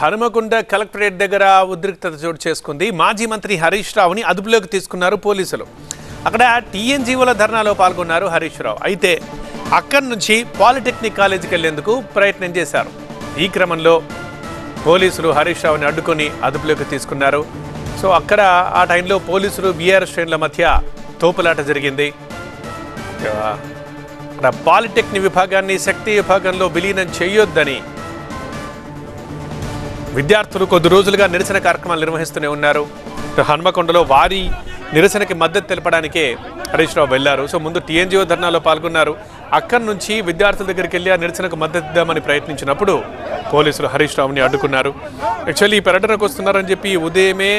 Hanumakonda collectorate దగ్గర ఉద్రిక్తత చోటు చేసుకుంది. మాజీ మంత్రి హరీష్ రావుని అదుపులోకి తీసుకున్నారు పోలీసులు. అక్కడ టీఎన్జీఓల ధర్నాలో పాల్గొన్నారు హరీష్ రావు. అయితే అక్కడి నుంచి పాలిటెక్నిక్ కాలేజీకి వెళ్లేందుకు ప్రయత్నం చేశారు. ఈ క్రమంలో పోలీసులు హరీష్ రావుని అడ్డుకొని అదుపులోకి తీసుకున్నారు. సో అక్కడ ఆ టైంలో పోలీసులు బీఆర్ఎస్ శ్రేణుల మధ్య తోపులాట జరిగింది. పాలిటెక్నిక్ విభాగాన్ని శక్తి విభాగంలో విలీనం చేయొద్దని విద్యార్థులు కొద్ది రోజులుగా నిరసన కార్యక్రమాలు నిర్వహిస్తూనే ఉన్నారు. హన్మకొండలో వారి నిరసనకి మద్దతు తెలపడానికే హరీష్ రావు వెళ్లారు. సో ముందు టీఎన్జీఓ ధర్నాలో పాల్గొన్నారు. అక్కడి నుంచి విద్యార్థుల దగ్గరికి వెళ్ళి ఆ నిరసనకు మద్దతు ఇద్దామని ప్రయత్నించినప్పుడు పోలీసులు హరీష్ రావుని అడ్డుకున్నారు. యాక్చువల్లీ ఈ పర్యటనకు వస్తున్నారని చెప్పి ఉదయమే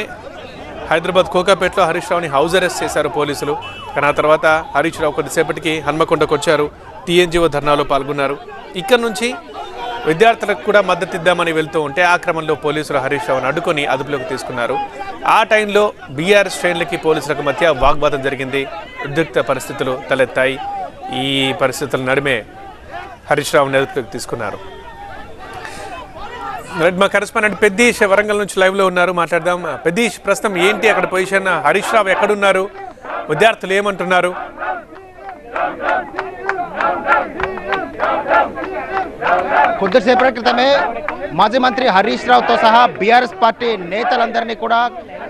హైదరాబాద్ కోకాపేటలో హరీష్ రావుని హౌస్ అరెస్ట్ చేశారు పోలీసులు. కానీ ఆ తర్వాత హరీష్ రావు కొద్దిసేపటికి హన్మకొండకు వచ్చారు. టీఎన్జీఓ ధర్నాలో పాల్గొన్నారు. ఇక్కడ నుంచి విద్యార్థులకు కూడా మద్దతు ఇద్దామని వెళ్తూ ఉంటే ఆ క్రమంలో పోలీసులు హరీష్ రావును అడ్డుకొని అదుపులోకి తీసుకున్నారు. ఆ టైంలో బీఆర్ఎస్ శ్రేణులకి పోలీసులకు మధ్య వాగ్వాదం జరిగింది. ఉద్రిక్త పరిస్థితులు తలెత్తాయి. ఈ పరిస్థితుల నడుమే హరీష్ రావుని అదుపులోకి తీసుకున్నారు. మా కరెస్పాండెంట్ పెద్దీష్ వరంగల్ నుంచి లైవ్లో ఉన్నారు, మాట్లాడదాం. పెద్దీష్, ప్రస్తుతం ఏంటి అక్కడ పొజిషన్? హరీష్ రావు ఎక్కడున్నారు? విద్యార్థులు ఏమంటున్నారు? కొద్దిసేపటి క్రితమే మాజీ మంత్రి హరీష్ రావుతో సహా బీఆర్ఎస్ పార్టీ నేతలందరినీ కూడా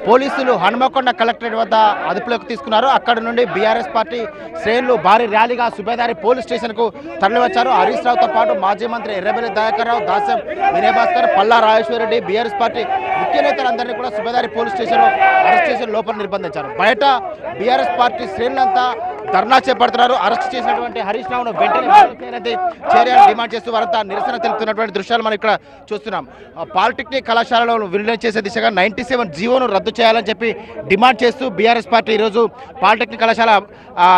పోలీసులు హనుమకొండ కలెక్టరేట్ వద్ద అదుపులోకి తీసుకున్నారు. అక్కడ నుండి బీఆర్ఎస్ పార్టీ శ్రేణులు భారీ ర్యాలీగా సుబేదారి పోలీస్ స్టేషన్కు తరలివచ్చారు. హరీష్ రావుతో పాటు మాజీ మంత్రి ఎర్రబెల్లి దయాకర్ రావు, దాసం వినయ్ భాస్కర్, పల్లా రాజేశ్వరరెడ్డి, బీఆర్ఎస్ పార్టీ ముఖ్య నేతలందరినీ కూడా సుబేదారి పోలీస్ స్టేషన్లో అరెస్ట్ చేసి లోపల నిర్బంధించారు. బయట బీఆర్ఎస్ పార్టీ శ్రేణులంతా ధర్నా చేపడుతున్నారు. అరెస్ట్ చేసినటువంటి హరీష్ రావును వెంటనే చేయాలని డిమాండ్ చేస్తూ వారంతా నిరసన తెలుపుతున్నటువంటి దృశ్యాలు మనం ఇక్కడ చూస్తున్నాం. పాలిటెక్నిక్ కళాశాలలో విలీనం చేసే దిశగా 97 జీవోను రద్దు చేయాలని చెప్పి డిమాండ్ చేస్తూ బీఆర్ఎస్ పార్టీ ఈరోజు పాలిటెక్నిక్ కళాశాల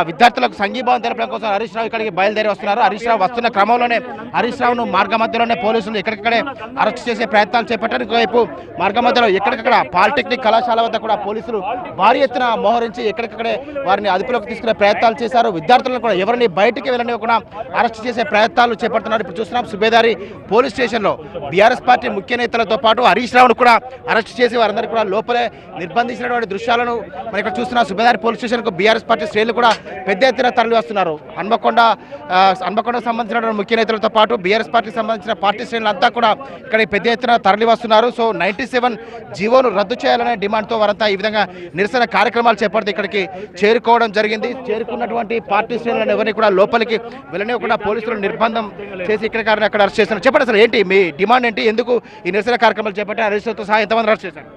విద్యార్థులకు సంఘీభావం తెలపడం కోసం హరీష్ రావు ఇక్కడికి బయలుదేరి వస్తున్నారు. హరీష్ రావు వస్తున్న క్రమంలోనే హరీష్ రావును మార్గ మధ్యలోనే పోలీసులు ఎక్కడికక్కడే అరెస్ట్ చేసే ప్రయత్నాలు చేపట్టారు. ఇంకోవైపు మార్గ మధ్యలో ఎక్కడికక్కడ పాలిటెక్నిక్ కళాశాల వద్ద కూడా పోలీసులు భారీ ఎత్తున మోహరించి ఎక్కడికక్కడే వారిని అదుపులోకి తీసుకునే ప్రయత్నాలు చేశారు. విద్యార్థులను కూడా ఎవరిని బయటికి వెళ్ళనివ్వకుండా అరెస్ట్ చేసే ప్రయత్నాలు చేపడుతున్నారు. ఇప్పుడు చూస్తున్నాం సుబేదారి పోలీస్ స్టేషన్లో బీఆర్ఎస్ పార్టీ ముఖ్య నేతలతో పాటు హరీష్ రావును కూడా అరెస్ట్ చేసి వారందరికీ కూడా లోపలే నిర్బంధించినటువంటి దృశ్యాలను మనం ఇక్కడ చూస్తున్నాం. సుబేదారి పోలీస్ స్టేషన్కు బీఆర్ఎస్ పార్టీ శ్రేణులు కూడా పెద్ద ఎత్తున తరలి వస్తున్నారు. హన్మకొండకు సంబంధించిన ముఖ్య నేతలతో పాటు బీఆర్ఎస్ పార్టీకి సంబంధించిన పార్టీ శ్రేణులంతా కూడా ఇక్కడ పెద్ద ఎత్తున తరలి వస్తున్నారు. సో 97 జీవోను రద్దు చేయాలనే డిమాండ్తో వారంతా ఈ విధంగా నిరసన కార్యక్రమాలు చేపడితే ఇక్కడికి చేరుకోవడం జరిగింది. చేరుకున్నటువంటి పార్టీ శ్రేణులను ఎవరిని కూడా లోపలికి వెళ్ళనివ్వకుండా పోలీసులు నిర్బంధం చేసి ఇక్కడ అరెస్ట్ చేస్తున్నారు. చెప్పండి అసలు ఏంటి మీ డిమాండ్ ఏంటి? ఎందుకు ఈ నిరసన కార్యక్రమాలు చేపట్టి హరీష్ రావుతో సహా ఎంతమంది అరెస్ట్ చేశారు?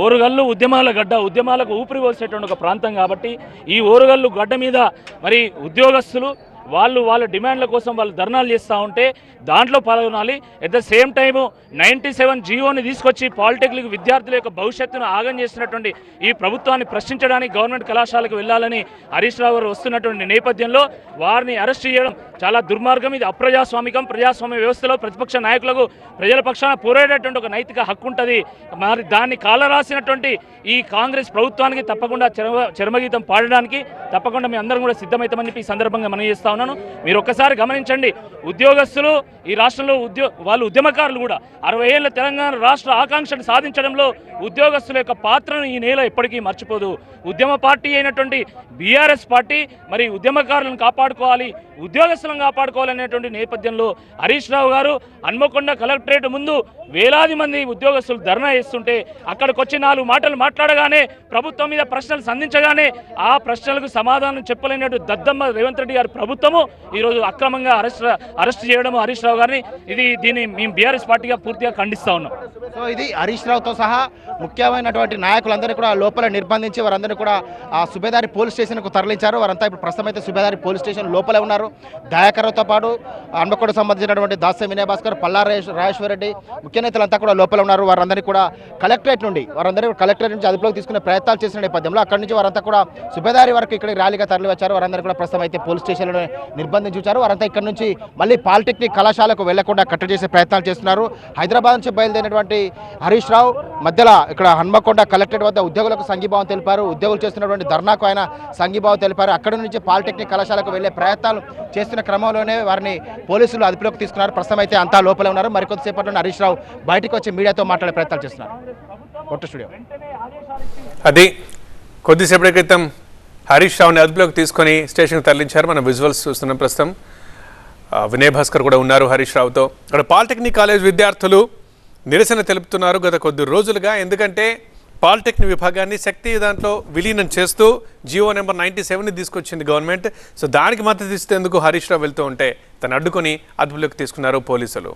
ఓరుగల్లు ఉద్యమాల గడ్డ, ఉద్యమాలకు ఊపిరి పోసేటువంటి ఒక ప్రాంతం కాబట్టి ఈ ఓరుగల్లు గడ్డ మీద మరి ఉద్యోగస్తులు వాళ్ళ డిమాండ్ల కోసం వాళ్ళు ధర్నాలు చేస్తూ ఉంటే దాంట్లో పాల్గొనాలి. ఎట్ ద సేమ్ టైము 97 జీవోని తీసుకొచ్చి పాలిటెక్నిక్ విద్యార్థుల యొక్క భవిష్యత్తును ఆగం చేసినటువంటి ఈ ప్రభుత్వాన్ని ప్రశ్నించడానికి గవర్నమెంట్ కళాశాలకు వెళ్ళాలని హరీష్ రావు గారు వస్తున్నటువంటి నేపథ్యంలో వారిని అరెస్ట్ చేయడం చాలా దుర్మార్గం. ఇది అప్రజాస్వామికం. ప్రజాస్వామ్య వ్యవస్థలో ప్రతిపక్ష నాయకులకు ప్రజల పక్షాన పోరాడేటువంటి ఒక నైతిక హక్కు ఉంటుంది. మరి దాన్ని కాలరాసినటువంటి ఈ కాంగ్రెస్ ప్రభుత్వానికి తప్పకుండా చరమగీతం పాడడానికి తప్పకుండా మేము అందరం కూడా సిద్ధమవుతామని చెప్పి ఈ సందర్భంగా మనం చేస్తా ఉన్నాను. మీరు ఒక్కసారి గమనించండి, ఉద్యోగస్తులు ఈ రాష్ట్రంలో వాళ్ళు ఉద్యమకారులు కూడా 60 ఏళ్ల తెలంగాణ రాష్ట్ర ఆకాంక్షను సాధించడంలో ఉద్యోగస్తుల యొక్క పాత్రను ఈ నేల ఎప్పటికీ మర్చిపోదు. ఉద్యమ పార్టీ అయినటువంటి బీఆర్ఎస్ పార్టీ మరి ఉద్యమకారులను కాపాడుకోవాలి, ఉద్యోగస్తులను కాపాడుకోవాలనేటువంటి నేపథ్యంలో హరీష్ రావు గారు హన్మకొండ కలెక్టరేట్ ముందు వేలాది మంది ఉద్యోగస్తులు ధర్నా చేస్తుంటే అక్కడికి వచ్చి 4 మాటలు మాట్లాడగానే ప్రభుత్వం మీద ప్రశ్నలు సంధించగానే ఆ ప్రశ్నలకు సమాధానం చెప్పలేనట్టు దద్దమ్మ రేవంత్ రెడ్డి గారి ప్రభుత్వము ఈరోజు అక్రమంగా అరెస్ట్ చేయడం హరీష్ రావు గారిని దీన్ని మేము బీఆర్ఎస్ పార్టీగా పూర్తిగా ఖండిస్తూ ఉన్నాం. సో ఇది హరీష్ రావుతో సహా ముఖ్యమైనటువంటి నాయకులందరినీ కూడా లోపల నిర్బంధించి వారందరినీ కూడా ఆ సుబేదారి పోలీస్ స్టేషన్కు తరలించారు. వారంతా ఇప్పుడు ప్రస్తుతం అయితే సుబేదారి పోలీస్ స్టేషన్ లోపలే ఉన్నారు. దయాకర్తో పాటు హన్మకొండకు సంబంధించినటువంటి దాసం వినయ్ భాస్కర్, పల్లా రాజేశ్వరరెడ్డి ముఖ్య నేతలంతా కూడా లోపల ఉన్నారు. వారందరినీ కూడా కలెక్టరేట్ నుంచి అదుపులోకి తీసుకునే ప్రయత్నాలు చేసిన నేపథ్యంలో అక్కడి నుంచి వారంతా కూడా సుబేదారి వరకు ఇక్కడ ర్యాలీగా తరలి వచ్చారు. వారందరూ కూడా ప్రస్తుతం అయితే పోలీస్ స్టేషన్లోనే నిర్బంధించి ఉంచారు. వారంతా ఇక్కడ నుంచి మళ్ళీ పాలిటెక్నిక్ కళాశాలకు వెళ్లకుండా కట్టడి చేసే ప్రయత్నాలు చేస్తున్నారు. హైదరాబాద్ నుంచి బయలుదేరినటువంటి హరీష్ రావు మధ్యలో ఇక్కడ హన్మకొండ కలెక్టరేట్ వద్ద ఉద్యోగులకు సంఘీభావం తెలిపారు. ఉద్యోగులు చేస్తున్నటువంటి ధర్నాకు ఆయన సంఘీభావం తెలిపారు. అక్కడి నుంచి పాలిటెక్నిక్ కళాశాలకు వెళ్లే ప్రయత్నాలు చేస్తున్న క్రమంలోనే వారిని పోలీసులు అదుపులోకి తీసుకున్నారు. ప్రస్తుతం అయితే అంతా లోపలే ఉన్నారు. మరికొద్దిసేపట్లో హరీష్ రావు బయటకు వచ్చి మీడియాతో మాట్లాడే ప్రయత్నాలు చేస్తున్నారు. ఫోటో స్టూడియో అది కొద్దిసేపటి క్రితం హరీష్ రావుని అదుపులోకి తీసుకొని స్టేషన్కి తరలించారు. మనం విజువల్స్ చూస్తున్నాం. ప్రస్తుతం వినయ్ భాస్కర్ కూడా ఉన్నారు హరీష్ రావుతో. ఇక్కడ పాలిటెక్నిక్ కాలేజ్ విద్యార్థులు నిరసన తెలుపుతున్నారు గత కొద్ది రోజులుగా. ఎందుకంటే పాలిటెక్నిక్ విభాగాన్ని శక్తి దాంట్లో విలీనం చేస్తూ జియో నెంబర్ 97ని తీసుకొచ్చింది గవర్నమెంట్. సో దానికి మద్దతు ఇస్తేందుకు హరీష్ రావు వెళ్తూ ఉంటే తను అడ్డుకొని అదుపులోకి తీసుకున్నారు పోలీసులు.